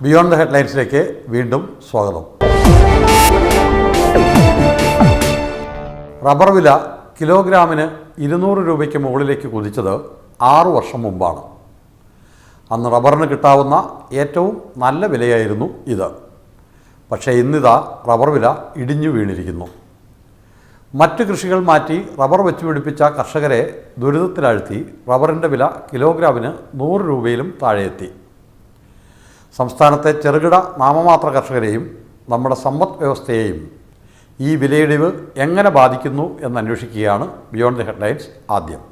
Beyond the ഹെഡ്ലൈൻസിലേക്ക് വീണ്ടും സ്വാഗതം. Rubber വില കിലോഗ്രാമിന് 200 രൂപയ്ക്ക് മുകളിലേക്ക് കുതിച്ചത് 6 വർഷം മുമ്പാണ്. അന്ന് റബ്ബറിന് കിട്ടാവുന്ന ഏറ്റവും നല്ല വിലയായിരുന്നു ഇത്. പക്ഷേ ഇന്നിതാ റബ്ബർ വില ഇടിഞ്ഞു വീണിരിക്കുന്നു. മറ്റ് കൃഷികൾ മാറ്റി റബ്ബർ വെച്ചുപിടിപ്പിച്ച കർഷകരെ ദുരിതത്തിലാഴ്ത്തി റബ്ബറിൻ്റെ വില കിലോഗ്രാമിന് 100 രൂപയിലും താഴെയെത്തി. സംസ്ഥാനത്തെ ചെറുകിട നാമമാത്ര കർഷകരെയും നമ്മുടെ സമ്പദ് വ്യവസ്ഥയെയും ഈ വിലയിടിവ് എങ്ങനെ ബാധിക്കുന്നു എന്നന്വേഷിക്കുകയാണ് ബിയോണ്ട് ദി ഹെഡ്ലൈൻസ് ആദ്യം.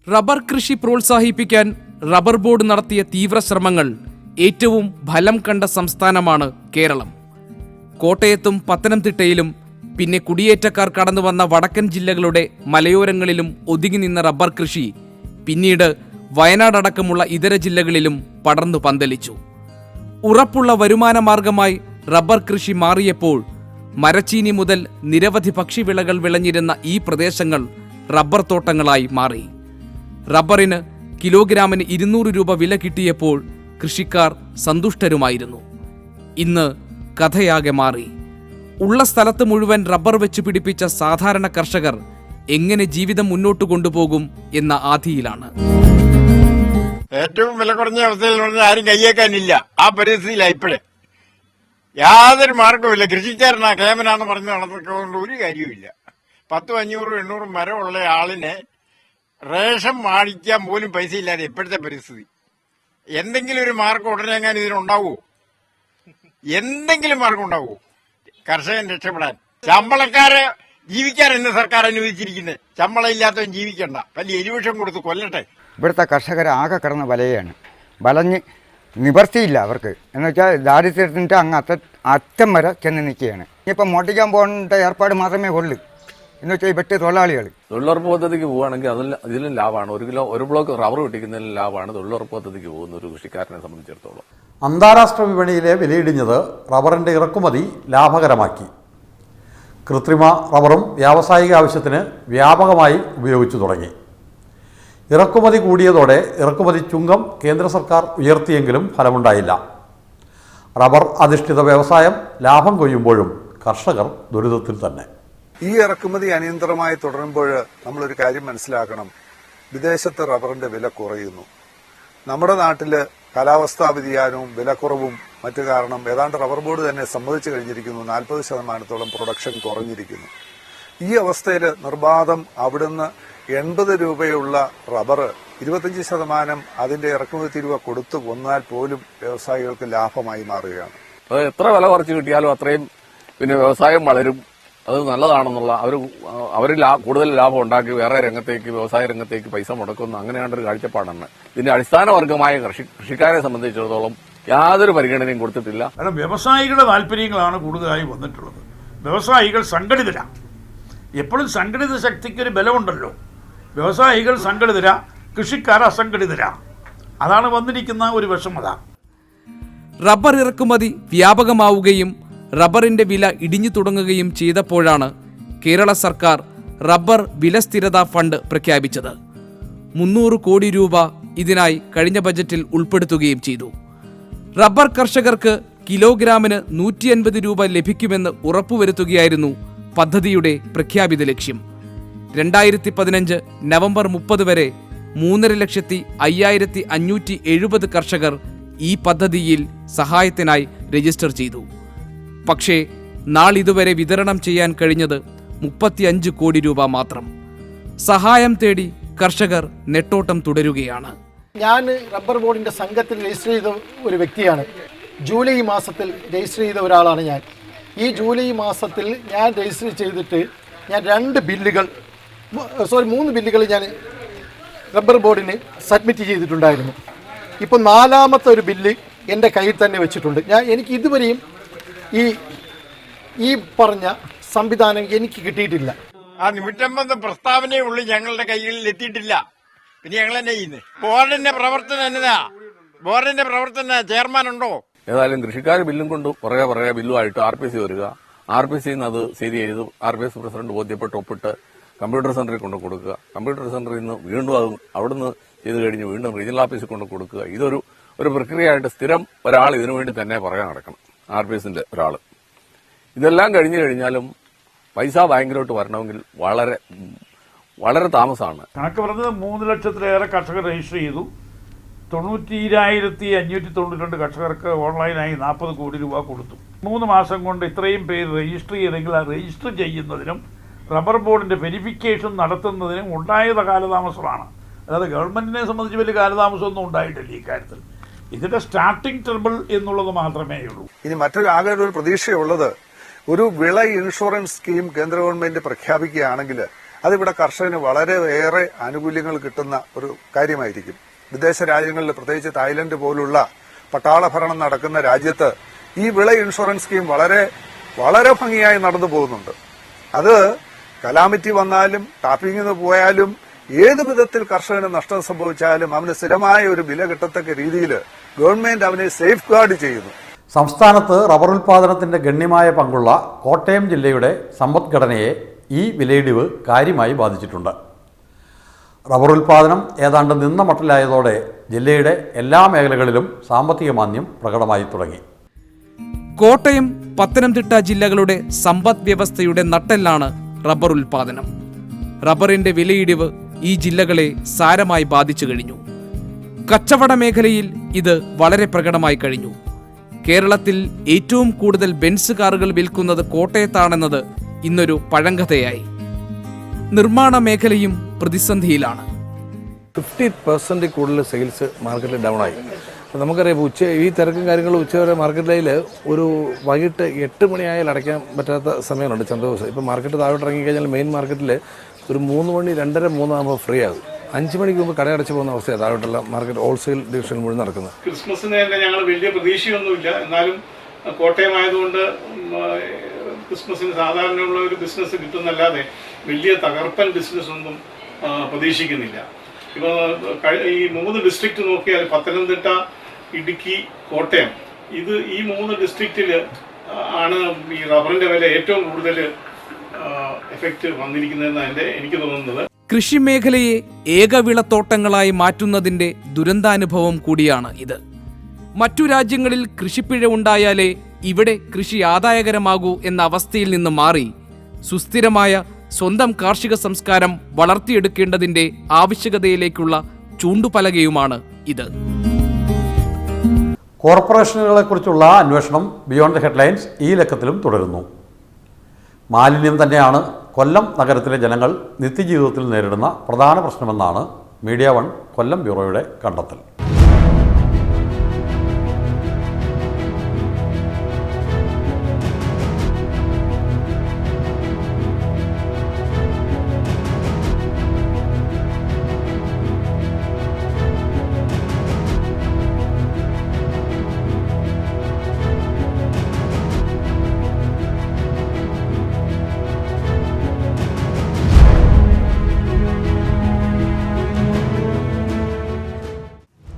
റബ്ബർ കൃഷി പ്രോത്സാഹിപ്പിക്കാൻ റബ്ബർ ബോർഡ് നടത്തിയ തീവ്ര ശ്രമങ്ങൾ ഏറ്റവും ഫലം കണ്ട സംസ്ഥാനമാണ് കേരളം. കോട്ടയത്തും പത്തനംതിട്ടയിലും പിന്നെ കുടിയേറ്റക്കാർ കടന്നുവന്ന വടക്കൻ ജില്ലകളുടെ മലയോരങ്ങളിലും ഒതുങ്ങി നിന്ന റബ്ബർ കൃഷി പിന്നീട് വയനാടടക്കമുള്ള ഇതര ജില്ലകളിലും പടർന്നു പന്തലിച്ചു. ഉറപ്പുള്ള വരുമാന മാർഗമായി റബ്ബർ കൃഷി മാറിയപ്പോൾ മരച്ചീനി മുതൽ നിരവധി ഭക്ഷ്യവിളകൾ വിളഞ്ഞിരുന്ന ഈ പ്രദേശങ്ങൾ റബ്ബർ തോട്ടങ്ങളായി മാറി. റബ്ബറിന് കിലോഗ്രാമിന് 200 രൂപ വില കിട്ടിയപ്പോൾ കൃഷിക്കാർ സന്തുഷ്ടരുമായിരുന്നു. ഇന്ന് കഥയാകെ മാറി. ഉള്ള സ്ഥലത്ത് മുഴുവൻ റബ്ബർ വെച്ച് പിടിപ്പിച്ച സാധാരണ കർഷകർ എങ്ങനെ ജീവിതം മുന്നോട്ട് കൊണ്ടുപോകും എന്ന ആധിയിലാണ്. ഏറ്റവും വില കുറഞ്ഞ അവസ്ഥയിൽ ആരും കയ്യേക്കാനില്ല. ആ പരിസ്ഥിതിയിലാണ് ഇപ്പോഴേ. യാതൊരു മാർഗവുമില്ല. കൃഷിക്കാരനാ കേമനാന്ന് പറഞ്ഞ് നടന്നുകൊണ്ട് ഒരു കാര്യവുമില്ല. 10, 500, 800 മരമുള്ള ആളിനെ റേഷൻ വാങ്ങിക്കാൻ പോലും പൈസ ഇല്ലാതെ ഇപ്പോഴത്തെ പരിസ്ഥിതി. എന്തെങ്കിലും ഒരു മാർഗം ഉടനെ എങ്ങനെ ഇതിനുണ്ടാവുമോ? എന്തെങ്കിലും മാർഗം ഉണ്ടാവുമോ കർഷകൻ രക്ഷപ്പെടാൻ? ശമ്പളക്കാരെ ജീവിക്കാൻ ഇന്ന് സർക്കാർ അനുവദിച്ചിരിക്കുന്നത്. ശമ്പളം ഇല്ലാത്തവൻ ജീവിക്കണ്ട, വലിയ എരിവിഷം കൊടുത്ത് കൊല്ലട്ടെ. ഇവിടുത്തെ കർഷകർ ആകെ കിടന്ന് വലയാണ്. വലഞ്ഞ് നിവർത്തിയില്ല അവർക്ക്. എന്ന് വെച്ചാൽ ദാരിദ്ര്യത്തിൻ്റെ അങ്ങ് അറ്റം വരെ ചെന്ന് നിൽക്കുകയാണ്. ഇനിയിപ്പം മോട്ടിക്കാൻ പോകേണ്ട ഏർപ്പാട് മാത്രമേ ഉള്ളൂ. എന്ന് വെച്ചാൽ വെട്ടി തൊഴിലാളികൾ തൊഴിലുറപ്പ് പദ്ധതിക്ക് പോവുകയാണെങ്കിൽ ഇതിലും ലാഭമാണ്. 1 ബ്ലോക്ക് റബ്ബർ വെട്ടിക്കുന്നതിലും ലാഭമാണ് തൊഴിലുറപ്പ് പദ്ധതിക്ക് പോകുന്ന ഒരു കൃഷിക്കാരനെ സംബന്ധിച്ചിടത്തോളം. അന്താരാഷ്ട്ര വിപണിയിലെ വിലയിടിഞ്ഞത് റബ്ബറിൻ്റെ ഇറക്കുമതി ലാഭകരമാക്കി. കൃത്രിമ റബ്ബറും വ്യാവസായിക ആവശ്യത്തിന് വ്യാപകമായി ഉപയോഗിച്ചു തുടങ്ങി. ഇറക്കുമതി കൂടിയതോടെ ഇറക്കുമതി ചുങ്കം കേന്ദ്ര സർക്കാർ ഉയർത്തിയെങ്കിലും ഫലമുണ്ടായില്ല. റബ്ബർ അധിഷ്ഠിത വ്യവസായം ലാഭം കൊയ്യുമ്പോഴും കർഷകർ ദുരിതത്തിൽ തന്നെ. ഈ ഇറക്കുമതി അനിയന്ത്രണമായി തുടരുമ്പോൾ നമ്മളൊരു കാര്യം മനസ്സിലാക്കണം. വിദേശത്ത് റബ്ബറിന്റെ വില കുറയുന്നു. നമ്മുടെ നാട്ടില് കാലാവസ്ഥാ വ്യതിയാനവും വിലക്കുറവും മറ്റു കാരണം ഏതാണ്ട് റബ്ബർ ബോർഡ് തന്നെ സമ്മതിച്ചു കഴിഞ്ഞിരിക്കുന്നു. 40% പ്രൊഡക്ഷൻ കുറഞ്ഞിരിക്കുന്നു. ഈ അവസ്ഥയിൽ നിർബാധം അവിടുന്ന് 80 രൂപയുള്ള റബ്ബർ 25% അതിന്റെ ഇറക്കുമതി രൂപ കൊടുത്തു കൊന്നാൽ പോലും വ്യവസായികൾക്ക് ലാഭമായി മാറുകയാണ്. അത് എത്ര വില കുറച്ച് കിട്ടിയാലും അത്രയും പിന്നെ വ്യവസായം വളരും. അത് നല്ലതാണെന്നുള്ള അവർ കൂടുതൽ ലാഭം ഉണ്ടാക്കി വേറെ രംഗത്തേക്ക്, വ്യവസായ രംഗത്തേക്ക് പൈസ മുടക്കുന്നു. അങ്ങനെയാണ് ഒരു കാഴ്ചപ്പാടാണ്. ഇതിന്റെ അടിസ്ഥാന വർഗമായ കൃഷിക്കാരെ സംബന്ധിച്ചിടത്തോളം യാതൊരു പരിഗണനയും കൊടുത്തിട്ടില്ല. കാരണം വ്യവസായികളുടെ താല്പര്യങ്ങളാണ് കൂടുതലായി വന്നിട്ടുള്ളത്. വ്യവസായികൾ സംഘടിതരാണ്. എപ്പോഴും സംഘടിത ശക്തിക്ക് ഒരു ബലമുണ്ടല്ലോ. വ്യവസായികൾ സംഘടിതരാ, കൃഷിക്കാർ അസംഘടിതരാ. അതാണ് വന്നിരിക്കുന്ന ഒരു വിഷമത. റബ്ബർ ഇറക്കുമതി വ്യാപകമാവുകയും റബ്ബറിന്റെ വില ഇടിഞ്ഞു തുടങ്ങുകയും ചെയ്തപ്പോഴാണ് കേരള സർക്കാർ റബ്ബർ വില സ്ഥിരതാ ഫണ്ട് പ്രഖ്യാപിച്ചത്. 300 കോടി രൂപ ഇതിനായി കഴിഞ്ഞ ബജറ്റിൽ ഉൾപ്പെടുത്തുകയും ചെയ്തു. റബ്ബർ കർഷകർക്ക് കിലോഗ്രാമിന് 150 രൂപ ലഭിക്കുമെന്ന് ഉറപ്പുവരുത്തുകയായിരുന്നു പദ്ധതിയുടെ പ്രഖ്യാപിത ലക്ഷ്യം. 2015 നവംബർ 30 വരെ 3,05,570 കർഷകർ ഈ പദ്ധതിയിൽ സഹായത്തിനായി രജിസ്റ്റർ ചെയ്തു. പക്ഷേ നാളിതുവരെ വിതരണം ചെയ്യാൻ കഴിഞ്ഞത് 35 കോടി രൂപ മാത്രം. സഹായം തേടി കർഷകർ നെട്ടോട്ടം തുടരുകയാണ്. ഞാൻ റബ്ബർ ബോർഡിൻ്റെ സംഘത്തിൽ രജിസ്റ്റർ ചെയ്ത ഒരു വ്യക്തിയാണ്. ജൂലൈ മാസത്തിൽ രജിസ്റ്റർ ചെയ്ത ഒരാളാണ് ഞാൻ. ഈ ജൂലൈ മാസത്തിൽ ഞാൻ രജിസ്റ്റർ ചെയ്തിട്ട് ഞാൻ 3 ബില്ലുകൾ ഞാൻ റബ്ബർ ബോർഡിന് സബ്മിറ്റ് ചെയ്തിട്ടുണ്ടായിരുന്നു. ഇപ്പോൾ 4ാമത്തെ ഒരു ബില്ല് എൻ്റെ കയ്യിൽ തന്നെ വെച്ചിട്ടുണ്ട്. എനിക്ക് ഇതുവരെയും ഈ പറഞ്ഞ സംവിധാനം എനിക്ക് കിട്ടിയിട്ടില്ല. ആ 150 പ്രസ്താവനയുള്ളൂ ഞങ്ങളുടെ കൈകളിൽ എത്തിയിട്ടില്ല. പിന്നെ ഞങ്ങൾ തന്നെ ചെയ്യുന്നത് ബോർഡിന്റെ പ്രവർത്തനം എന്നതാ? ബോർഡിന്റെ പ്രവർത്തന ചെയർമാൻ ഉണ്ടോ? ഏതായാലും കൃഷിക്കാർ ബില്ലും കൊണ്ട് പുറകെ ബില്ലുമായിട്ട് RPC വരിക, RPC അത് ശരി ചെയ്ത് RPC പ്രസിഡന്റ് ബോധ്യപ്പെട്ട് ഒപ്പിട്ട് കമ്പ്യൂട്ടർ സെന്ററിൽ കൊണ്ട് കൊടുക്കുക, കമ്പ്യൂട്ടർ സെന്ററിൽ നിന്ന് വീണ്ടും അത് അവിടുന്ന് ചെയ്ത് കഴിഞ്ഞ് വീണ്ടും റീജിയണൽ ഓഫീസിൽ കൊണ്ട് കൊടുക്കുക. ഇതൊരു പ്രക്രിയയായിട്ട് സ്ഥിരം ഒരാൾ ഇതിനുവേണ്ടി തന്നെ പുറകെ നടക്കണം, RPCന്റെ ഒരാൾ. ഇതെല്ലാം കഴിഞ്ഞു കഴിഞ്ഞാലും പൈസ ബാങ്കിലോട്ട് വരണമെങ്കിൽ വളരെ വളരെ താമസമാണ്. കണക്ക് പറഞ്ഞത് 3 ലക്ഷത്തിലേറെ കർഷകർ രജിസ്റ്റർ ചെയ്തു. 92,592 കർഷകർക്ക് ഓൺലൈനായി 40 കോടി രൂപ കൊടുത്തു. 3 മാസം കൊണ്ട് ഇത്രയും പേര് രജിസ്റ്റർ ചെയ്തെങ്കിൽ ആ രജിസ്റ്റർ ചെയ്യുന്നതിനും റബ്ബർ ബോർഡിന്റെ വെരിഫിക്കേഷൻ നടത്തുന്നതിനും ഉണ്ടായ കാലതാമസമാണ്. അതായത് ഗവൺമെന്റിനെ സംബന്ധിച്ച് വലിയ കാലതാമസമൊന്നും ഉണ്ടായിട്ടില്ല ഈ കാര്യത്തിൽ. ഇതിന്റെ സ്റ്റാർട്ടിംഗ് ട്രബിൾ എന്നുള്ളത് മാത്രമേ ഉള്ളൂ. ഇനി മറ്റൊരു ആകെ ഒരു പ്രതീക്ഷയുള്ളത്, ഒരു വിള ഇൻഷുറൻസ് സ്കീം കേന്ദ്ര ഗവൺമെന്റ് പ്രഖ്യാപിക്കുകയാണെങ്കിൽ അതിവിടെ കർഷകന് വളരെ ഏറെ ആനുകൂല്യങ്ങൾ കിട്ടുന്ന ഒരു കാര്യമായിരിക്കും. വിദേശ രാജ്യങ്ങളിൽ, പ്രത്യേകിച്ച് തായ്ലൻഡ് പോലുള്ള പട്ടാള ഭരണം നടക്കുന്ന രാജ്യത്ത് ഈ വിള ഇൻഷുറൻസ് സ്കീം വളരെ വളരെ ഭംഗിയായി നടന്നു പോകുന്നുണ്ട്. അത് കലാമിറ്റി വന്നാലും ടാപ്പിംഗിന് പോയാലും ഏത് വിധത്തിൽ കർഷകന് നഷ്ടം സംഭവിച്ചാലും അവന് സ്ഥിരമായ ഒരു വില കിട്ടത്തക്ക രീതിയിൽ ഗവൺമെന്റ് അവനെ സേഫ് ഗാർഡ് ചെയ്യുന്നു. സംസ്ഥാനത്ത് റബ്ബർ ഉൽപ്പാദനത്തിൻ്റെ ഗണ്യമായ പങ്കുള്ള കോട്ടയം ജില്ലയുടെ സമ്പദ്ഘടനയെ ഈ വിലയിടിവ് കാര്യമായി ബാധിച്ചിട്ടുണ്ട്. റബ്ബർ ഉൽപ്പാദനം ഏതാണ്ട് നിന്ന മട്ടിലായതോടെ ജില്ലയുടെ എല്ലാ മേഖലകളിലും സാമ്പത്തിക മാന്ദ്യം പ്രകടമായി തുടങ്ങി. കോട്ടയം, പത്തനംതിട്ട ജില്ലകളുടെ സമ്പദ് വ്യവസ്ഥയുടെ നട്ടെല്ലാണ് റബ്ബർ ഉൽപ്പാദനം. റബ്ബറിന്റെ വിലയിടിവ് ഈ ജില്ലകളെ സാരമായി ബാധിച്ചു കഴിഞ്ഞു. കച്ചവട മേഖലയിൽ ഇത് വളരെ പ്രകടമായി കഴിഞ്ഞു. കേരളത്തിൽ ഏറ്റവും കൂടുതൽ ബെൻസ് കാറുകൾ വിൽക്കുന്നത് കോട്ടയത്താണെന്നത് ഇന്നൊരു പഴങ്കഥയായി. നിർമ്മാണ മേഖലയും പ്രതിസന്ധിയിലാണ്. 50% കൂടുതൽ സെയിൽസ് മാർക്കറ്റിൽ ഡൗൺ ആയി. നമുക്കറിയാം, ഈ തിരക്കും കാര്യങ്ങളും ഉച്ചവരെ മാർക്കറ്റിൽ ഒരു വൈകിട്ട് 8 മണിയായാൽ അടയ്ക്കാൻ പറ്റാത്ത സമയമുണ്ട് ചില ദിവസം. ഇപ്പം മാർക്കറ്റ് താഴോട്ട് ഇറങ്ങിക്കഴിഞ്ഞാൽ മെയിൻ മാർക്കറ്റിൽ ഒരു 3 മണി 2:30 3 ആകുമ്പോൾ ഫ്രീ ആകും. 5 മണിക്ക് മുമ്പ് കടയടച്ച് പോകുന്ന അവസ്ഥയാണ് താഴോട്ടുള്ള മാർക്കറ്റ് ഹോൾസെയിൽ ഡിവിഷൻ മുഴുവൻ നടക്കുന്നത്. ക്രിസ്മസിന് തന്നെ ഞങ്ങൾ വലിയ പ്രതീക്ഷയൊന്നുമില്ല. എന്നാലും കോട്ടയം ആയതുകൊണ്ട് ക്രിസ്മസിന് സാധാരണയുള്ള ഒരു ബിസിനസ് കിട്ടുന്നല്ലാതെ വലിയ തകർപ്പൻ ബിസിനസ് ഒന്നും പ്രതീക്ഷിക്കുന്നില്ല. ഇപ്പോൾ ഈ 3 ഡിസ്ട്രിക്റ്റ് നോക്കിയാൽ പത്തനംതിട്ട, ഇടുക്കി, കോട്ടയം, ഈ 3 ഡിസ്ട്രിക്റ്റിൽ ആണ് ഈ റബ്ബറിന്റെ വില ഏറ്റവും കൂടുതൽ എഫക്റ്റ് വന്നിരിക്കുന്നതെന്നാണ് എനിക്ക് തോന്നുന്നത്. കൃഷിമേഖലയെ ഏകവിളത്തോട്ടങ്ങളായി മാറ്റുന്നതിന്റെ ദുരന്താനുഭവം കൂടിയാണ് ഇത്. മറ്റു രാജ്യങ്ങളിൽ കൃഷിപ്പിഴ ഉണ്ടായാലേ ഇവിടെ കൃഷി ആദായകരമാകൂ എന്ന അവസ്ഥയിൽ നിന്ന് മാറി സുസ്ഥിരമായ സ്വന്തം കാർഷിക സംസ്കാരം വളർത്തിയെടുക്കേണ്ടതിന്റെ ആവശ്യകതയിലേക്കുള്ള ചൂണ്ടുപലകയുമാണ് ഇത്. കോർപ്പറേഷനുകളെക്കുറിച്ചുള്ള അന്വേഷണം ബിയോണ്ട് ദ ഹെഡ്ലൈൻസ് ഈ ലക്കത്തിലും തുടരുന്നു. മാലിന്യം തന്നെയാണ് കൊല്ലം നഗരത്തിലെ ജനങ്ങൾ നിത്യജീവിതത്തിൽ നേരിടുന്ന പ്രധാന പ്രശ്നമെന്നാണ് മീഡിയ വൺ കൊല്ലം ബ്യൂറോയുടെ കണ്ടെത്തൽ.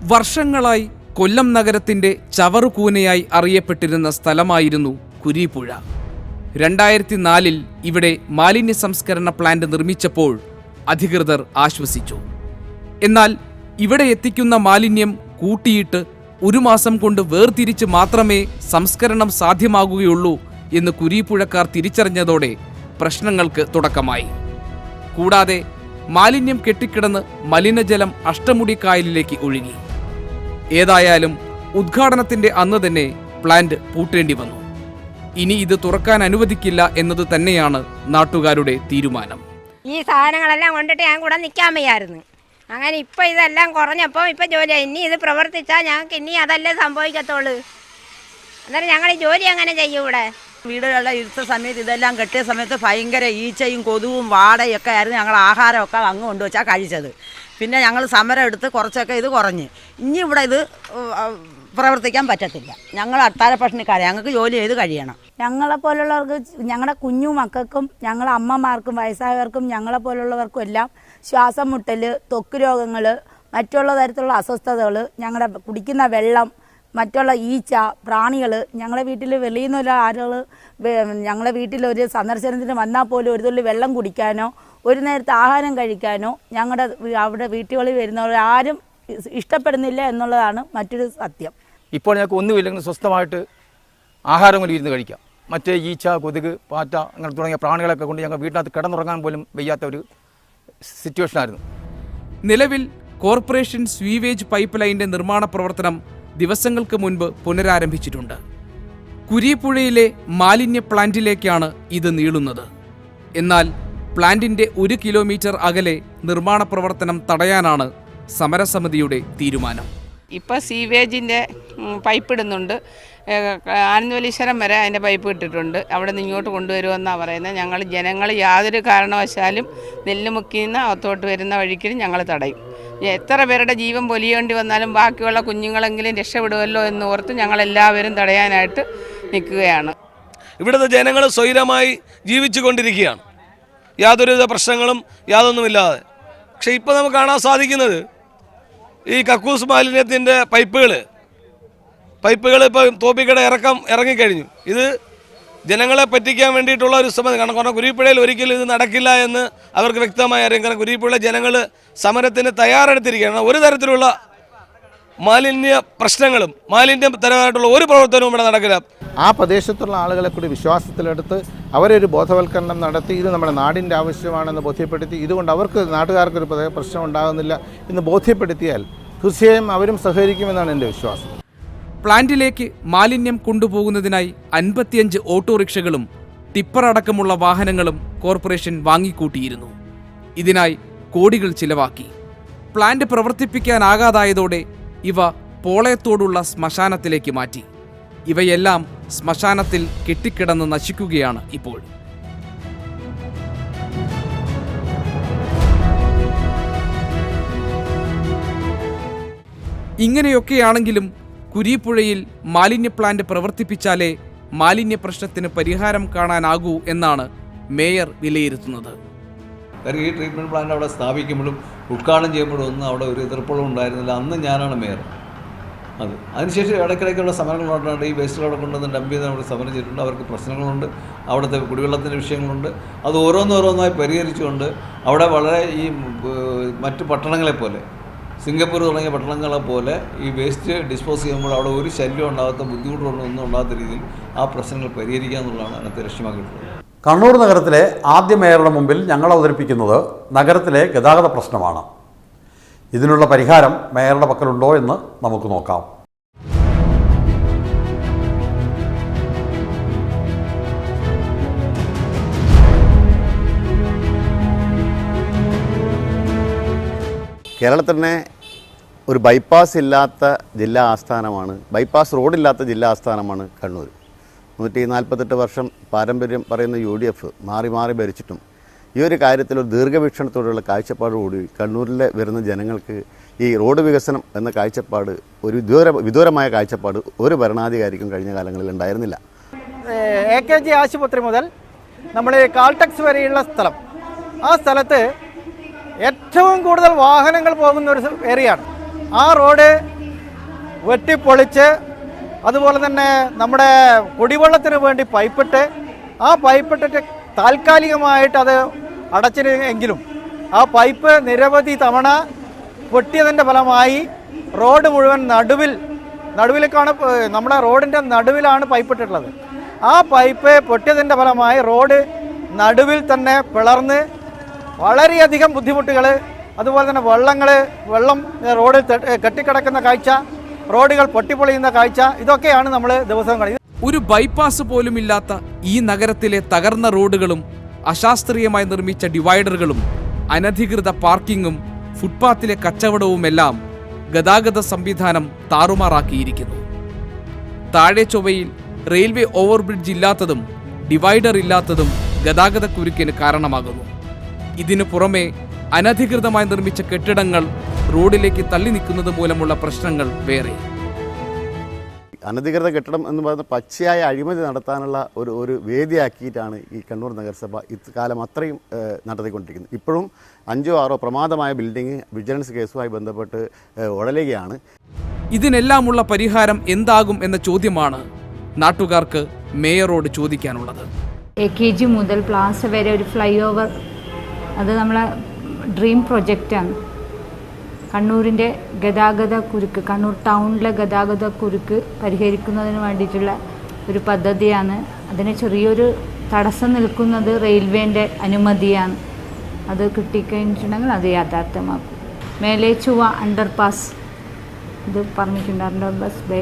വർഷങ്ങളായി കൊല്ലം നഗരത്തിന്റെ ചവറുകൂനയായി അറിയപ്പെട്ടിരുന്ന സ്ഥലമായിരുന്നു കുരീപ്പുഴ. 2004 ഇവിടെ മാലിന്യ സംസ്കരണ പ്ലാന്റ് നിർമ്മിച്ചപ്പോൾ അധികൃതർ ആശ്വസിച്ചു. എന്നാൽ ഇവിടെ എത്തിക്കുന്ന മാലിന്യം കൂട്ടിയിട്ട് 1 മാസം കൊണ്ട് വേർതിരിച്ച് മാത്രമേ സംസ്കരണം സാധ്യമാകുകയുള്ളൂ എന്ന് കുരീപ്പുഴക്കാർ തിരിച്ചറിഞ്ഞതോടെ പ്രശ്നങ്ങൾക്ക് തുടക്കമായി. കൂടാതെ മാലിന്യം കെട്ടിക്കിടന്ന് മലിനജലം അഷ്ടമുടി കായലിലേക്ക് ഒഴുകി. ഏതായാലും ഉദ്ഘാടനത്തിന്റെ അന്ന് തന്നെ പ്ലാന്റ് പൂട്ടേണ്ടി വന്നു. ഇനി ഇത് തുറക്കാൻ അനുവദിക്കില്ല എന്നത് തന്നെയാണ് നാട്ടുകാരുടെ തീരുമാനം. ഈ സാധനങ്ങളെല്ലാം കൊണ്ടിട്ട് ഞാൻ കൂടെ നിൽക്കാൻ വയ്യായിരുന്നു. അങ്ങനെ ഇപ്പം ഇതെല്ലാം കുറഞ്ഞപ്പോൾ ഇപ്പം ജോലി ഇനി ഇത് പ്രവർത്തിച്ചാൽ ഞങ്ങൾക്ക് ഇനി അതല്ലേ സംഭവിക്കത്തുള്ളൂ. അന്നേരം ഞങ്ങൾ ഈ ജോലി അങ്ങനെ ചെയ്യും. ഇവിടെ വീടുകളുടെ ഇരുത്ത സമയത്ത് ഇതെല്ലാം കെട്ടിയ സമയത്ത് ഭയങ്കര ഈച്ചയും കൊതുവും വാടയൊക്കെ ആയിരുന്നു. ഞങ്ങൾ ആഹാരമൊക്കെ അങ്ങ് കൊണ്ടുവച്ചാൽ കഴിച്ചത്. പിന്നെ ഞങ്ങൾ സമരം എടുത്ത് കുറച്ചൊക്കെ ഇത് കുറഞ്ഞ്. ഇനി ഇവിടെ ഇത് പ്രവർത്തിക്കാൻ പറ്റത്തില്ല. ഞങ്ങൾ അത്താഴ പട്ടിണിക്കാരെ, ഞങ്ങൾക്ക് ജോലി ചെയ്ത് കഴിയണം. ഞങ്ങളെപ്പോലുള്ളവർക്ക്, ഞങ്ങളുടെ കുഞ്ഞു മക്കൾക്കും ഞങ്ങളുടെ അമ്മമാർക്കും വയസ്സായവർക്കും ഞങ്ങളെപ്പോലുള്ളവർക്കും എല്ലാം ശ്വാസം മുട്ടൽ, ത്വക്ക് രോഗങ്ങൾ, മറ്റുള്ള തരത്തിലുള്ള അസ്വസ്ഥതകൾ, ഞങ്ങളുടെ കുടിക്കുന്ന വെള്ളം, മറ്റുള്ള ഈച്ച, പ്രാണികൾ, ഞങ്ങളുടെ വീട്ടിൽ വെളിയിൽ നിന്നുള്ള ആളുകൾ ഞങ്ങളുടെ വീട്ടിലൊരു സന്ദർശനത്തിന് വന്നാൽ പോലും ഒരു തുള്ളി വെള്ളം കുടിക്കാനോ ഒരു നേരത്തെ ആഹാരം കഴിക്കാനോ ഞങ്ങളുടെ അവിടെ വീട്ടുകളിൽ വരുന്നവർ ആരും ഇഷ്ടപ്പെടുന്നില്ല എന്നുള്ളതാണ് മറ്റൊരു സത്യം. ഇപ്പോൾ ഞങ്ങൾക്ക് ഒന്നുമില്ലെങ്കിൽ സ്വസ്ഥമായിട്ട് ആഹാരം കൊണ്ട് ഇരുന്ന് കഴിക്കാം. മറ്റേ ഈച്ച, കൊതുക്, പാറ്റ അങ്ങനെ തുടങ്ങിയ പ്രാണികളൊക്കെ കൊണ്ട് ഞങ്ങൾ വീട്ടിനകത്ത് കിടന്നുറങ്ങാൻ പോലും വയ്യാത്ത ഒരു സിറ്റുവേഷനായിരുന്നു. നിലവിൽ കോർപ്പറേഷൻ സ്വീവേജ് പൈപ്പ് ലൈനിന്റെ നിർമ്മാണ പ്രവർത്തനം ദിവസങ്ങൾക്ക് മുൻപ് പുനരാരംഭിച്ചിട്ടുണ്ട്. കുരീപ്പുഴയിലെ മാലിന്യ പ്ലാന്റിലേക്കാണ് ഇത് നീളുന്നത്. എന്നാൽ പ്ലാന്റിന്റെ 1 കിലോമീറ്റർ അകലെ നിർമ്മാണ പ്രവർത്തനം തടയാനാണ് സമരസമിതിയുടെ തീരുമാനം. ഇപ്പോൾ സീവേജിൻ്റെ പൈപ്പ് ഇടുന്നുണ്ട്. ആനന്ദവലീശ്വരം വരെ അതിൻ്റെ പൈപ്പ് ഇട്ടിട്ടുണ്ട്. അവിടെ നിന്ന് ഇങ്ങോട്ട് കൊണ്ടുവരുമെന്നാണ് പറയുന്നത്. ജനങ്ങൾ യാതൊരു കാരണവശാലും നെല്ലുമുക്കിന്ന് അകത്തോട്ട് വരുന്ന വഴിക്ക് ഞങ്ങൾ തടയും. എത്ര പേരുടെ ജീവൻ പൊലിയേണ്ടി വന്നാലും ബാക്കിയുള്ള കുഞ്ഞുങ്ങളെങ്കിലും രക്ഷപ്പെടുമല്ലോ എന്ന് ഓർത്ത് ഞങ്ങളെല്ലാവരും തടയാനായിട്ട് നിൽക്കുകയാണ്. ഇവിടുത്തെ ജനങ്ങൾ സ്വൈരമായി ജീവിച്ചു കൊണ്ടിരിക്കുകയാണ്, യാതൊരുവിധ പ്രശ്നങ്ങളും യാതൊന്നുമില്ലാതെ. പക്ഷെ ഇപ്പോൾ നമുക്ക് കാണാൻ സാധിക്കുന്നത് ഈ കക്കൂസ് മാലിന്യത്തിൻ്റെ പൈപ്പുകൾ ഇപ്പോൾ തോപ്പിക്കട ഇറങ്ങിക്കഴിഞ്ഞു. ഇത് ജനങ്ങളെ പറ്റിക്കാൻ വേണ്ടിയിട്ടുള്ള ഒരു ശ്രമം. കാരണം കുരീപ്പുഴയിൽ ഒരിക്കലും ഇത് നടക്കില്ല എന്ന് അവർക്ക് വ്യക്തമായി അറിയാം. കാരണം കുരീപ്പുഴ ജനങ്ങൾ സമരത്തിന് തയ്യാറെടുത്തിരിക്കുകയാണ്. ഒരു തരത്തിലുള്ള മാലിന്യ പ്രശ്നങ്ങളും മാലിന്യം തരമായിട്ടുള്ള ഒരു പ്രവർത്തനവും ഇവിടെ നടക്കില്ല. ആ പ്രദേശത്തുള്ള ആളുകളെ കൂടി വിശ്വാസത്തിലെടുത്ത് അവരൊരു ബോധവൽക്കരണം നടത്തി ഇത് നമ്മുടെ നാടിൻ്റെ ആവശ്യമാണെന്ന് ബോധ്യപ്പെടുത്തി ഇതുകൊണ്ട് അവർക്ക് നാട്ടുകാർക്കൊരു പ്രശ്നം ഉണ്ടാകുന്നില്ല എന്ന് ബോധ്യപ്പെടുത്തിയാൽ തീർച്ചയായും അവരും സഹകരിക്കുമെന്നാണ് എൻ്റെ വിശ്വാസം. പ്ലാന്റിലേക്ക് മാലിന്യം കൊണ്ടുപോകുന്നതിനായി 55 ഓട്ടോറിക്ഷകളും ടിപ്പർ അടക്കമുള്ള വാഹനങ്ങളും കോർപ്പറേഷൻ വാങ്ങിക്കൂട്ടിയിരുന്നു. ഇതിനായി കോടികൾ ചിലവാക്കി. പ്ലാന്റ് പ്രവർത്തിപ്പിക്കാനാകാതായതോടെ ഇവ പോളയത്തോടുള്ള ശ്മശാനത്തിലേക്ക് മാറ്റി. ഇവയെല്ലാം ശ്മശാനത്തിൽ കെട്ടിക്കിടന്ന് നശിക്കുകയാണ് ഇപ്പോൾ. ഇങ്ങനെയൊക്കെയാണെങ്കിലും കുരീപ്പുഴയിൽ മാലിന്യ പ്ലാന്റ് പ്രവർത്തിപ്പിച്ചാലേ മാലിന്യ പ്രശ്നത്തിന് പരിഹാരം കാണാനാകൂ എന്നാണ് മേയർ വിലയിരുത്തുന്നത്. കാരണം ഈ ട്രീറ്റ്മെൻറ്റ് പ്ലാന്റ് അവിടെ സ്ഥാപിക്കുമ്പോഴും ഉദ്ഘാടനം ചെയ്യുമ്പോഴും ഒന്നും അവിടെ ഒരു എതിർപ്പുകളും ഉണ്ടായിരുന്നില്ല. അന്ന് ഞാനാണ് മേയർ. അതിനുശേഷം ഇടയ്ക്കിടയ്ക്കുള്ള സമരങ്ങളുണ്ടായിട്ട് ഈ വേസ്റ്റുകളവിടെ കൊണ്ടുവന്ന് ഡംപ് ചെയ്ത് അവിടെ സമരം ചെയ്തിട്ടുണ്ട്. അവർക്ക് പ്രശ്നങ്ങളുണ്ട്, അവിടുത്തെ കുടിവെള്ളത്തിൻ്റെ വിഷയങ്ങളുണ്ട്. അത് ഓരോന്നോരോന്നായി പരിഹരിച്ചുകൊണ്ട് അവിടെ വളരെ ഈ മറ്റ് പട്ടണങ്ങളെപ്പോലെ സിംഗപ്പൂർ തുടങ്ങിയ പട്ടണങ്ങളെ പോലെ ഈ വേസ്റ്റ് ഡിസ്പോസ് ചെയ്യുമ്പോൾ അവിടെ ഒരു ശല്യം ഉണ്ടാകാത്ത ബുദ്ധിമുട്ടുകളൊന്നും ഉണ്ടാകാത്ത രീതിയിൽ ആ പ്രശ്നങ്ങൾ പരിഹരിക്കുക എന്നുള്ളതാണ് അതിനകത്ത് ലക്ഷ്യമാക്കിയിട്ടുള്ളത്. കണ്ണൂർ നഗരത്തിലെ ആദ്യ മേയറുടെ മുമ്പിൽ ഞങ്ങൾ അവതരിപ്പിക്കുന്നത് നഗരത്തിലെ ഗതാഗത പ്രശ്നമാണ്. ഇതിനുള്ള പരിഹാരം മേയറുടെ പക്കലുണ്ടോ എന്ന് നമുക്ക് നോക്കാം. കേരളത്തിൻ്റെ ഒരു ബൈപ്പാസ് ഇല്ലാത്ത ജില്ലാ ആസ്ഥാനമാണ്, ബൈപ്പാസ് റോഡില്ലാത്ത ജില്ലാ ആസ്ഥാനമാണ് കണ്ണൂർ. 148 വർഷം പാരമ്പര്യം പറയുന്ന UDF മാറി മാറി ഭരിച്ചിട്ടും ഈ ഒരു കാര്യത്തിൽ ഒരു ദീർഘവീക്ഷണത്തോടുള്ള കാഴ്ചപ്പാടുകൂടി കണ്ണൂരിലെ വരുന്ന ജനങ്ങൾക്ക് ഈ റോഡ് വികസനം എന്ന കാഴ്ചപ്പാട് ഒരു വിദൂരമായ കാഴ്ചപ്പാട് ഒരു ഭരണാധികാരിക്കും കഴിഞ്ഞ കാലങ്ങളിൽ ഉണ്ടായിരുന്നില്ല. AKG ആശുപത്രി മുതൽ നമ്മൾ കാൾടെക്സ് വരെയുള്ള സ്ഥലം, ആ സ്ഥലത്ത് ഏറ്റവും കൂടുതൽ വാഹനങ്ങൾ പോകുന്ന ഒരു ഏരിയയാണ്. ആ റോഡ് വെട്ടിപ്പൊളിച്ച് അതുപോലെ തന്നെ നമ്മുടെ കുടിവെള്ളത്തിന് വേണ്ടി പൈപ്പിട്ട് ആ പൈപ്പിട്ടിട്ട് താൽക്കാലികമായിട്ട് അത് അടച്ചിരുന്നെങ്കിലും ആ പൈപ്പ് നിരവധി തവണ പൊട്ടിയതിൻ്റെ ഫലമായി റോഡ് മുഴുവൻ നടുവിലേക്കാണ്, നമ്മുടെ റോഡിൻ്റെ നടുവിലാണ് പൈപ്പിട്ടിട്ടുള്ളത്. ആ പൈപ്പ് പൊട്ടിയതിൻ്റെ ഫലമായി റോഡ് നടുവിൽ തന്നെ പിളർന്ന് വളരെയധികം ബുദ്ധിമുട്ടുകൾ, അതുപോലെ തന്നെ വെള്ളം റോഡിൽ കെട്ടിക്കിടക്കുന്ന കാഴ്ച, റോഡുകൾ പൊട്ടിപ്പൊളിയുന്ന കാഴ്ച, ഇതൊക്കെയാണ് നമ്മൾ ദിവസവും കാണുന്നത്. ഒരു ബൈപ്പാസ് പോലുമില്ലാത്ത ഈ നഗരത്തിലെ തകർന്ന റോഡുകളും അശാസ്ത്രീയമായി നിർമ്മിച്ച ഡിവൈഡറുകളും അനധികൃത പാർക്കിങ്ങും ഫുട്പാത്തിലെ കച്ചവടവുമെല്ലാം ഗതാഗത സംവിധാനം താറുമാറാക്കിയിരിക്കുന്നു. താഴെ ചൊവ്വയിൽ റെയിൽവേ ഓവർബ്രിഡ്ജ് ഇല്ലാത്തതും ഡിവൈഡർ ഇല്ലാത്തതും ഗതാഗത കുരുക്കിന് കാരണമാകുന്നു. ഇതിനു പുറമെ അനധികൃതമായി നിർമ്മിച്ച കെട്ടിടങ്ങൾ റോഡിലേക്ക് തള്ളി നിൽക്കുന്നത് മൂലമുള്ള പ്രശ്നങ്ങൾ വേറെ. അനധികൃത കെട്ടിടം എന്ന് പറയുന്ന പച്ചയായ അഴിമതി നടത്താനുള്ള ഒരു വേദിയാക്കിയിട്ടാണ് ഈ കണ്ണൂർ നഗരസഭ ഇക്കാലം അത്രയും നടത്തിക്കൊണ്ടിരിക്കുന്നത്. ഇപ്പോഴും 5 or 6 പ്രമാദമായ ബിൽഡിംഗ് വിജിലൻസ് കേസുമായി ബന്ധപ്പെട്ട് ഉടലുകയാണ്. ഇതിനെല്ലാമുള്ള പരിഹാരം എന്താകും എന്ന ചോദ്യമാണ് നാട്ടുകാർക്ക് മേയറോട് ചോദിക്കാനുള്ളത്. AKG മുതൽ പ്ലാസ വരെ ഒരു ഫ്ലൈ ഓവർ, അത് നമ്മളെ ഡ്രീം പ്രൊജക്റ്റാണ്. കണ്ണൂരിൻ്റെ ഗതാഗത കുരുക്ക്, കണ്ണൂർ ടൗണിലെ ഗതാഗത കുരുക്ക് പരിഹരിക്കുന്നതിന് വേണ്ടിയിട്ടുള്ള ഒരു പദ്ധതിയാണ്. അതിന് ചെറിയൊരു തടസ്സം നിൽക്കുന്നത് റെയിൽവേൻ്റെ അനുമതിയാണ്. അത് കിട്ടിക്കഴിഞ്ഞിട്ടുണ്ടെങ്കിൽ അത് യാഥാർത്ഥ്യമാക്കും. മേലേച്ചുവ അണ്ടർപാസ്, ഇത് പറഞ്ഞിട്ടുണ്ട്, അണ്ടർപാസ്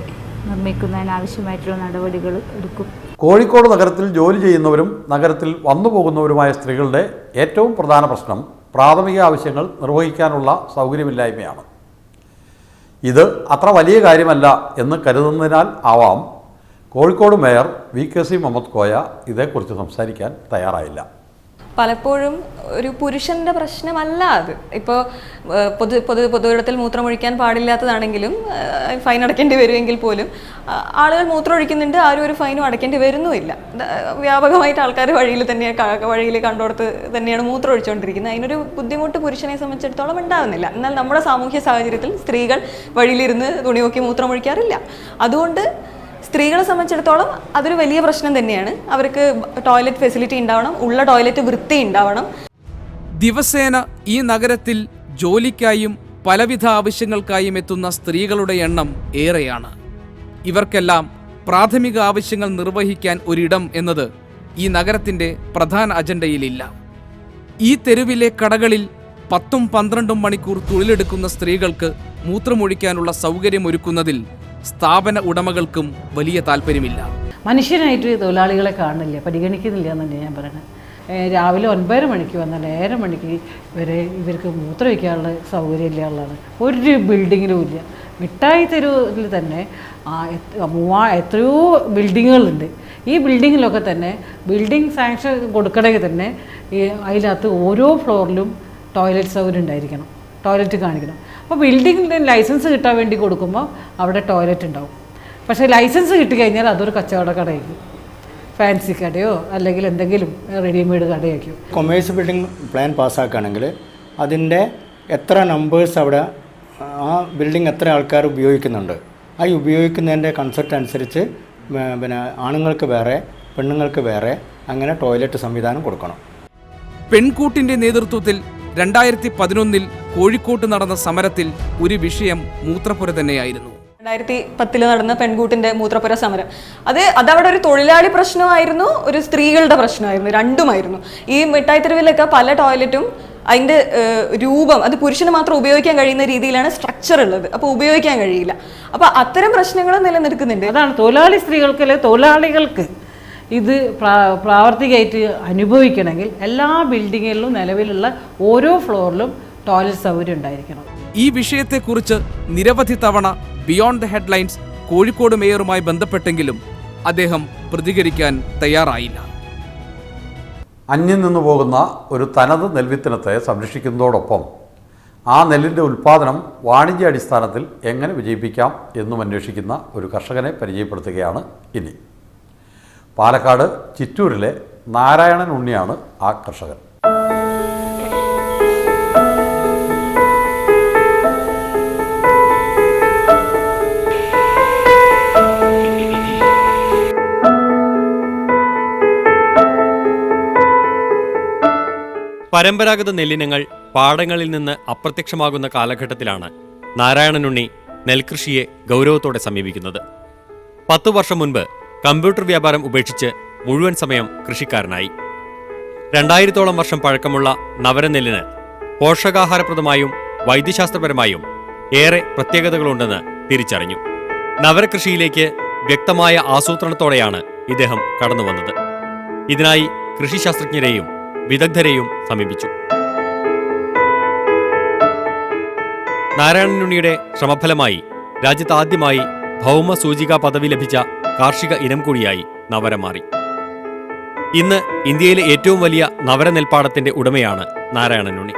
നിർമ്മിക്കുന്നതിനാവശ്യമായിട്ടുള്ള നടപടികൾ എടുക്കും. കോഴിക്കോട് നഗരത്തിൽ ജോലി ചെയ്യുന്നവരും നഗരത്തിൽ വന്നു പോകുന്നവരുമായ സ്ത്രീകളുടെ ഏറ്റവും പ്രധാന പ്രശ്നം പ്രാഥമിക ആവശ്യങ്ങൾ നിർവഹിക്കാനുള്ള സൗകര്യമില്ലായ്മയാണ്. ഇത് അത്ര വലിയ കാര്യമല്ല എന്ന് കരുതുന്നതിനാൽ ആവാം കോഴിക്കോട് മേയർ VKC മുഹമ്മദ് കോയ ഇതേക്കുറിച്ച് സംസാരിക്കാൻ തയ്യാറായില്ല. പലപ്പോഴും ഒരു പുരുഷൻ്റെ പ്രശ്നമല്ല അത്. ഇപ്പോൾ പൊതുയിടത്തിൽ മൂത്രമൊഴിക്കാൻ പാടില്ലാത്തതാണെങ്കിലും ഫൈൻ അടയ്ക്കേണ്ടി വരുമെങ്കിൽ പോലും ആളുകൾ മൂത്രമൊഴിക്കുന്നുണ്ട്, ആരും ഒരു ഫൈനും അടയ്ക്കേണ്ടി വരുന്നുമില്ല. വ്യാപകമായിട്ട് ആൾക്കാർ വഴിയിൽ കണ്ടോടത്ത് തന്നെയാണ് മൂത്രമൊഴിച്ചുകൊണ്ടിരിക്കുന്നത്. അതിനൊരു ബുദ്ധിമുട്ട് പുരുഷനെ സംബന്ധിച്ചിടത്തോളം ഉണ്ടാകുന്നില്ല. എന്നാൽ നമ്മുടെ സാമൂഹ്യ സാഹചര്യത്തിൽ സ്ത്രീകൾ വഴിയിലിരുന്ന് തുണി നോക്കി മൂത്രമൊഴിക്കാറില്ല. അതുകൊണ്ട് സ്ത്രീകളെ സംബന്ധിച്ചിടത്തോളം അതൊരു വലിയ പ്രശ്നം തന്നെയാണ്. അവർക്ക് ടോയ്ലറ്റ് ഫെസിലിറ്റി ഉണ്ടാവണം, ഉള്ള ടോയ്ലറ്റ് വൃത്തി ഉണ്ടാവണം. ദിവസേന ഈ നഗരത്തിൽ ജോലിക്കായും പലവിധ ആവശ്യങ്ങൾക്കായും എത്തുന്ന സ്ത്രീകളുടെ എണ്ണം ഏറെയാണ്. ഇവർക്കെല്ലാം പ്രാഥമിക ആവശ്യങ്ങൾ നിർവഹിക്കാൻ ഒരിടം എന്നത് ഈ നഗരത്തിൻ്റെ പ്രധാന അജണ്ടയിലില്ല. ഈ തെരുവിലെ കടകളിൽ 10-12 മണിക്കൂർ തൊഴിലെടുക്കുന്ന സ്ത്രീകൾക്ക് മൂത്രമൊഴിക്കാനുള്ള സൗകര്യമൊരുക്കുന്നതിൽ സ്ഥാപന ഉടമകൾക്കും വലിയ താല്പര്യമില്ല. മനുഷ്യനായിട്ട് തൊഴിലാളികളെ കാണുന്നില്ല, പരിഗണിക്കുന്നില്ല എന്നല്ലേ ഞാൻ പറയുന്നത്. രാവിലെ 9:30 മണിക്ക് വന്നാൽ 7:30 മണിക്ക് വരെ ഇവർക്ക് മൂത്രം വയ്ക്കാനുള്ള സൗകര്യം ഇല്ലാനുള്ളതാണ്. ഒരു ബിൽഡിങ്ങിലും ഇല്ല. മിഠായി തെരുവിൽ തന്നെ എത്രയോ ബിൽഡിങ്ങുകളുണ്ട്. ഈ ബിൽഡിങ്ങിലൊക്കെ തന്നെ ബിൽഡിംഗ് സാങ്ഷൻ കൊടുക്കണമെങ്കിൽ തന്നെ അതിനകത്ത് ഓരോ ഫ്ലോറിലും ടോയ്ലറ്റ് സൗകര്യം ഉണ്ടായിരിക്കണം, ടോയ്ലറ്റ് കാണിക്കണം. അപ്പോൾ ബിൽഡിങ്ങിൻ്റെ ലൈസൻസ് കിട്ടാൻ വേണ്ടി കൊടുക്കുമ്പോൾ അവിടെ ടോയ്ലറ്റ് ഉണ്ടാവും. പക്ഷേ ലൈസൻസ് കിട്ടിക്കഴിഞ്ഞാൽ അതൊരു കച്ചവട കടയായിരിക്കും, ഫാൻസി കടയോ അല്ലെങ്കിൽ എന്തെങ്കിലും റെഡിമെയ്ഡ് കടയായിരിക്കും. കൊമേഴ്സ് ബിൽഡിംഗ് പ്ലാൻ പാസ്സാക്കുകയാണെങ്കിൽ അതിൻ്റെ എത്ര നമ്പേഴ്സ് അവിടെ ആ ബിൽഡിംഗ് എത്ര ആൾക്കാർ ഉപയോഗിക്കുന്നുണ്ട്, ആ ഉപയോഗിക്കുന്നതിൻ്റെ കൺസെപ്റ്റ് അനുസരിച്ച് പിന്നെ ആണുങ്ങൾക്ക് വേറെ പെണ്ണുങ്ങൾക്ക് വേറെ അങ്ങനെ ടോയ്ലറ്റ് സംവിധാനം കൊടുക്കണം. പെൺകൂട്ടിൻ്റെ നേതൃത്വത്തിൽ 2011 കോഴിക്കോട്ട് നടന്ന സമരത്തിൽ ഒരു വിഷയം മൂത്രപ്പുര തന്നെയായിരുന്നു. 2010 നടന്ന പെൺകൂട്ടിന്റെ മൂത്രപ്പുര സമരം, അതവിടെ ഒരു തൊഴിലാളി പ്രശ്നമായിരുന്നു, ഒരു സ്ത്രീകളുടെ പ്രശ്നമായിരുന്നു, രണ്ടുമായിരുന്നു. ഈ മിഠായി തെരുവിലൊക്കെ പല ടോയ്ലറ്റും അതിൻ്റെ രൂപം അത് പുരുഷന് മാത്രം ഉപയോഗിക്കാൻ കഴിയുന്ന രീതിയിലാണ് സ്ട്രക്ചർ ഉള്ളത്. അപ്പോൾ ഉപയോഗിക്കാൻ കഴിയില്ല. അപ്പോൾ അത്തരം പ്രശ്നങ്ങൾ നിലനിൽക്കുന്നുണ്ട്. അതാണ് തൊഴിലാളി സ്ത്രീകൾക്ക്, തൊഴിലാളികൾക്ക് ഇത് പ്രാവർത്തികമായിട്ട് അനുഭവിക്കണമെങ്കിൽ എല്ലാ ബിൽഡിങ്ങിലും നിലവിലുള്ള ഓരോ ഫ്ലോറിലും ടോയ്ലറ്റ് സൗകര്യം ഉണ്ടായിരിക്കണം. ഈ വിഷയത്തെക്കുറിച്ച് നിരവധി തവണ ബിയോണ്ട് ദ ഹെഡ്ലൈൻസ് കോഴിക്കോട് മേയറുമായി ബന്ധപ്പെട്ടെങ്കിലും അദ്ദേഹം പ്രതികരിക്കാൻ തയ്യാറായില്ല. അന്യം നിന്നു പോകുന്ന ഒരു തനത് നെൽവിത്തിനത്തെ സംരക്ഷിക്കുന്നതോടൊപ്പം ആ നെല്ലിൻ്റെ ഉൽപ്പാദനം വാണിജ്യാടിസ്ഥാനത്തിൽ എങ്ങനെ വിജയിപ്പിക്കാം എന്നും അന്വേഷിക്കുന്ന ഒരു കർഷകനെ പരിചയപ്പെടുത്തുകയാണ് ഇനി. പാലക്കാട് ചിറ്റൂരിലെ നാരായണൻ ഉണ്ണിയാണ് ആ കർഷകൻ. പരമ്പരാഗത നെല്ലിനങ്ങൾ പാടങ്ങളിൽ നിന്ന് അപ്രത്യക്ഷമാകുന്ന കാലഘട്ടത്തിലാണ് നാരായണനുണ്ണി നെൽകൃഷിയെ ഗൗരവത്തോടെ സമീപിക്കുന്നത്. 10 വർഷം മുൻപ് കമ്പ്യൂട്ടർ വ്യാപാരം ഉപേക്ഷിച്ച് മുഴുവൻ സമയം കൃഷിക്കാരനായി. 2000-ഓളം വർഷം പഴക്കമുള്ള നവരനെല്ലിന് പോഷകാഹാരപ്രദമായും വൈദ്യശാസ്ത്രപരമായും ഏറെ പ്രത്യേകതകളുണ്ടെന്ന് തിരിച്ചറിഞ്ഞു. നവരകൃഷിയിലേക്ക് വ്യക്തമായ ആസൂത്രണത്തോടെയാണ് ഇദ്ദേഹം കടന്നുവന്നത്. ഇതിനായി കൃഷിശാസ്ത്രജ്ഞരെയും വിദഗ്ധരെയും സമീപിച്ചു. നാരായണനുണ്ണിയുടെ ശ്രമഫലമായി രാജ്യത്ത് ആദ്യമായി ഭൗമ സൂചികാ പദവി ലഭിച്ച കാർഷിക ഇനം കൂടിയായി നവര മാറി. ഇന്ന് ഇന്ത്യയിലെ ഏറ്റവും വലിയ നവര നെൽപ്പാടത്തിന്റെ ഉടമയാണ് നാരായണനുണ്ണി.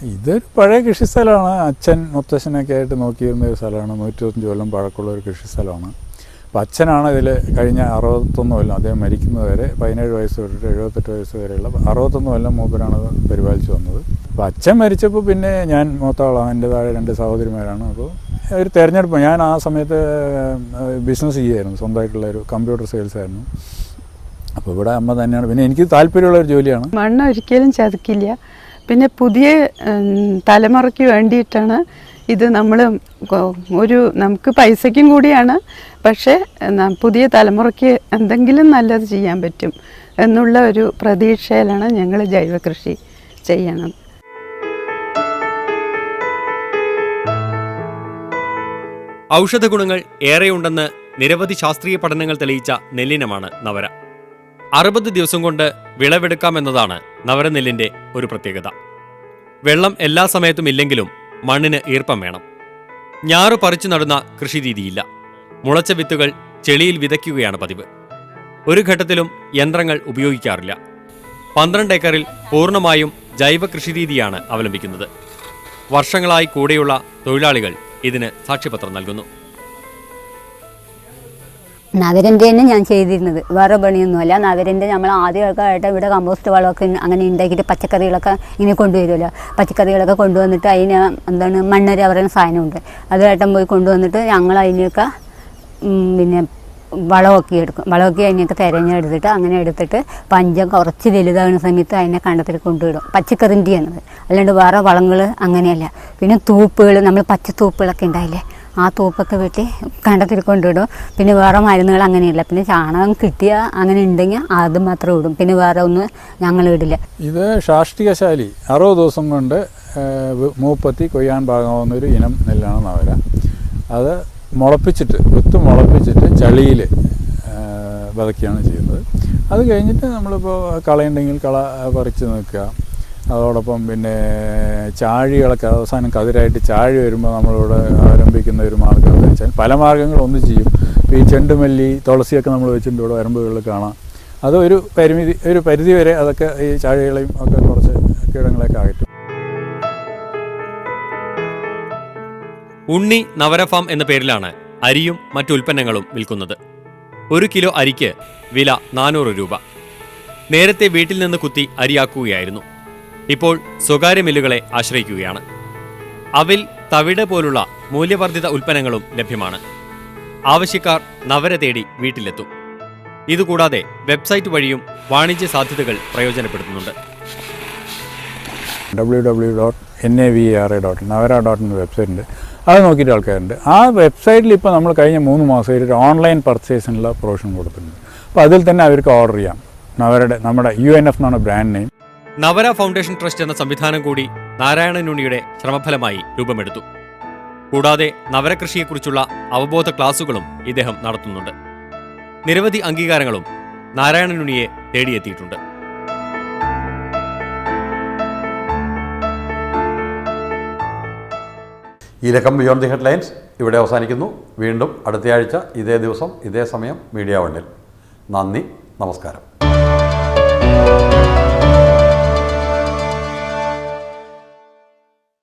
ഇതൊരു പഴയ കൃഷി സ്ഥലമാണ്. അച്ഛൻ മുത്തശ്ശനൊക്കെ ആയിട്ട് നോക്കിയിരുന്ന ഒരു സ്ഥലമാണ്. 125 കൊല്ലം പഴക്കമുള്ള ഒരു കൃഷി സ്ഥലമാണ്. അപ്പോൾ അച്ഛനാണ് ഇതിൽ കഴിഞ്ഞ 61 കൊല്ലം, അദ്ദേഹം മരിക്കുന്നത് വരെ 17 വയസ്സ് തൊട്ടിട്ട് 78 വയസ്സ് വരെയുള്ള 61 കൊല്ലം മൂപ്പരാണ് പരിപാലിച്ചു വന്നത്. അപ്പോൾ അച്ഛൻ മരിച്ചപ്പോൾ പിന്നെ ഞാൻ മൂത്തവളാണ്, എൻ്റെ താഴെ 2 സഹോദരിമാരാണ്. അപ്പോൾ ഒരു തിരഞ്ഞെടുപ്പ്, ഞാൻ ആ സമയത്ത് ബിസിനസ് ചെയ്യുമായിരുന്നു, സ്വന്തമായിട്ടുള്ള ഒരു കമ്പ്യൂട്ടർ സെയിൽസ് ആയിരുന്നു. അപ്പോൾ ഇവിടെ അമ്മ തന്നെയാണ്. പിന്നെ എനിക്ക് താല്പര്യമുള്ള ഒരു ജോലിയാണ്. മണ്ണ് ഒരിക്കലും ചതുക്കില്ല. പിന്നെ പുതിയ തലമുറയ്ക്ക് വേണ്ടിയിട്ടാണ് ഇത്. നമ്മൾ നമുക്ക് പൈസയ്ക്കും കൂടിയാണ്, പക്ഷേ പുതിയ തലമുറയ്ക്ക് എന്തെങ്കിലും നല്ലത് ചെയ്യാൻ പറ്റും എന്നുള്ള ഒരു പ്രതീക്ഷയിലാണ് ഞങ്ങൾ ജൈവ കൃഷി ചെയ്യണം. ഔഷധ ഗുണങ്ങൾ ഏറെയുണ്ടെന്ന് നിരവധി ശാസ്ത്രീയ പഠനങ്ങൾ തെളിയിച്ച നെല്ലിനമാണ് നവര. 60 ദിവസം കൊണ്ട് വിളവെടുക്കാമെന്നതാണ് നവരനെല്ലിന്റെ ഒരു പ്രത്യേകത. വെള്ളം എല്ലാ സമയത്തും ഇല്ലെങ്കിലും മണ്ണിന് ഈർപ്പം വേണം. ഞാറു പറിച്ചു നടുന്ന കൃഷിരീതിയില്ല. മുളച്ച വിത്തുകൾ ചെളിയിൽ വിതയ്ക്കുകയാണ് പതിവ്. ഒരു ഘട്ടത്തിലും യന്ത്രങ്ങൾ ഉപയോഗിക്കാറില്ല. 12 ഏക്കറിൽ പൂർണ്ണമായും ജൈവ കൃഷിരീതിയാണ് അവലംബിക്കുന്നത്. വർഷങ്ങളായി കൂടെയുള്ള തൊഴിലാളികൾ ഇതിന് സാക്ഷ്യപത്രം നൽകുന്നു. നവരൻ്റെ തന്നെ ഞാൻ ചെയ്തിരുന്നത്, വേറെ പണിയൊന്നുമല്ല. നവരൻ്റെ നമ്മൾ ആദ്യമൊക്കെ ആയിട്ട് ഇവിടെ കമ്പോസ്റ്റ് വളമൊക്കെ അങ്ങനെ ഉണ്ടാക്കിയിട്ട് പച്ചക്കറികളൊക്കെ ഇങ്ങനെ കൊണ്ടുവരുമല്ലോ. പച്ചക്കറികളൊക്കെ കൊണ്ടുവന്നിട്ട് അതിന് എന്താണ് മണ്ണര പറയുന്ന സാധനമുണ്ട്, അത് ഏട്ടൻ പോയി കൊണ്ടുവന്നിട്ട് ഞങ്ങൾ അതിനെയൊക്കെ പിന്നെ വളമൊക്കെ എടുക്കും. വളമൊക്കെ അതിനെയൊക്കെ തിരഞ്ഞെടുത്തിട്ട് അങ്ങനെ എടുത്തിട്ട് പഞ്ചം കുറച്ച് വലുതാകുന്ന സമയത്ത് അതിനെ കണ്ടത്തിൽ കൊണ്ടുവിടും. പച്ചക്കറിൻ്റെയാണത്, അല്ലാണ്ട് വേറെ വളങ്ങൾ അങ്ങനെയല്ല. പിന്നെ തൂപ്പുകൾ, നമ്മൾ പച്ചത്തൂപ്പുകളൊക്കെ ഉണ്ടായില്ലേ, ആ തൂപ്പൊക്കെ വെട്ടി കണ്ടത്തിൽ കൊണ്ടിടും. പിന്നെ വേറെ മരുന്നുകൾ അങ്ങനെയില്ല. പിന്നെ ചാണകം കിട്ടിയ അങ്ങനെ ഉണ്ടെങ്കിൽ അത് മാത്രം ഇടും, പിന്നെ വേറെ ഒന്നും ഞങ്ങൾ ഇടില്ല. ഇത് ശാഷ്ടികശാലി 60 ദിവസം കൊണ്ട് മൂപ്പത്തി കൊയ്യാൻ പാകമാവുന്നൊരു ഇനം നെല്ലാണ് നവര. അത് മുളപ്പിച്ചിട്ട്, വിത്ത് മുളപ്പിച്ചിട്ട് ചളിയിൽ വിതയ്ക്കുകയാണ് ചെയ്യുന്നത്. അത് കഴിഞ്ഞിട്ട് നമ്മളിപ്പോൾ കളയുണ്ടെങ്കിൽ കള പറിച്ച് നിൽക്കുക. അതോടൊപ്പം പിന്നെ ചാഴികളൊക്കെ അവസാനം കതിരായിട്ട് ചാഴി വരുമ്പോൾ നമ്മളിവിടെ അവലംബിക്കുന്ന ഒരു മാർഗ്ഗം എന്ന് വെച്ചാൽ പല മാർഗ്ഗങ്ങൾ ഒന്ന് ചെയ്യും. ഈ ചെണ്ടുമല്ലി, തുളസിയൊക്കെ നമ്മൾ വെച്ചിട്ടുണ്ട് ഇവിടെ വരമ്പുകളിൽ കാണാം. അത് ഒരു പരിധി വരെ അതൊക്കെ ഈ ചാഴികളെയും ഒക്കെ കുറച്ച് കീടങ്ങളെയൊക്കെ അകറ്റും. ഉണ്ണി നവര ഫാം എന്ന പേരിലാണ് അരിയും മറ്റു ഉൽപ്പന്നങ്ങളും വിൽക്കുന്നത്. 1 കിലോ അരിക്ക് വില 400 രൂപ. നേരത്തെ വീട്ടിൽ നിന്ന് കുത്തി അരിയാക്കുകയായിരുന്നു. ഇപ്പോൾ സ്വകാര്യ മില്ലുകളെ ആശ്രയിക്കുകയാണ്. അവിൽ, തവിട് പോലുള്ള മൂല്യവർദ്ധിത ഉൽപ്പന്നങ്ങളും ലഭ്യമാണ്. ആവശ്യക്കാർ നവര തേടി വീട്ടിലെത്തും. ഇതുകൂടാതെ വെബ്സൈറ്റ് വഴിയും വാണിജ്യ സാധ്യതകൾ പ്രയോജനപ്പെടുത്തുന്നുണ്ട്. www.navara.navara.in വെബ്സൈറ്റ് ഉണ്ട്, അത് നോക്കിയിട്ട് ആൾക്കാരുണ്ട്. ആ വെബ്സൈറ്റിൽ ഇപ്പോൾ നമ്മൾ കഴിഞ്ഞ 3 മാസമായിട്ട് ഒരു ഓൺലൈൻ പർച്ചേസിനുള്ള പ്രൊവിഷൻ കൊടുത്തിട്ടുണ്ട്. അപ്പോൾ അതിൽ തന്നെ അവർക്ക് ഓർഡർ ചെയ്യാം. നവരയുടെ നമ്മുടെ UNF എന്നാണ് brand name. Navara foundation trust എന്ന സംവിധാനം കൂടി നാരായണനുണ്ണിയുടെ ശ്രമഫലമായി രൂപമെടുത്തു. കൂടാതെ നവരകൃഷിയെക്കുറിച്ചുള്ള അവബോധ ക്ലാസുകളും ഇദ്ദേഹം നടത്തുന്നുണ്ട്. നിരവധി അംഗീകാരങ്ങളും നാരായണനുണ്ണിയെ തേടിയെത്തിയിട്ടുണ്ട്. ഈ ലക്കം ബിയോണ്ട് ദി ഹെഡ്ലൈൻസ് ഇവിടെ അവസാനിക്കുന്നു. വീണ്ടും അടുത്തയാഴ്ച ഇതേ ദിവസം ഇതേ സമയം മീഡിയ 1-ൽ. നന്ദി, നമസ്കാരം.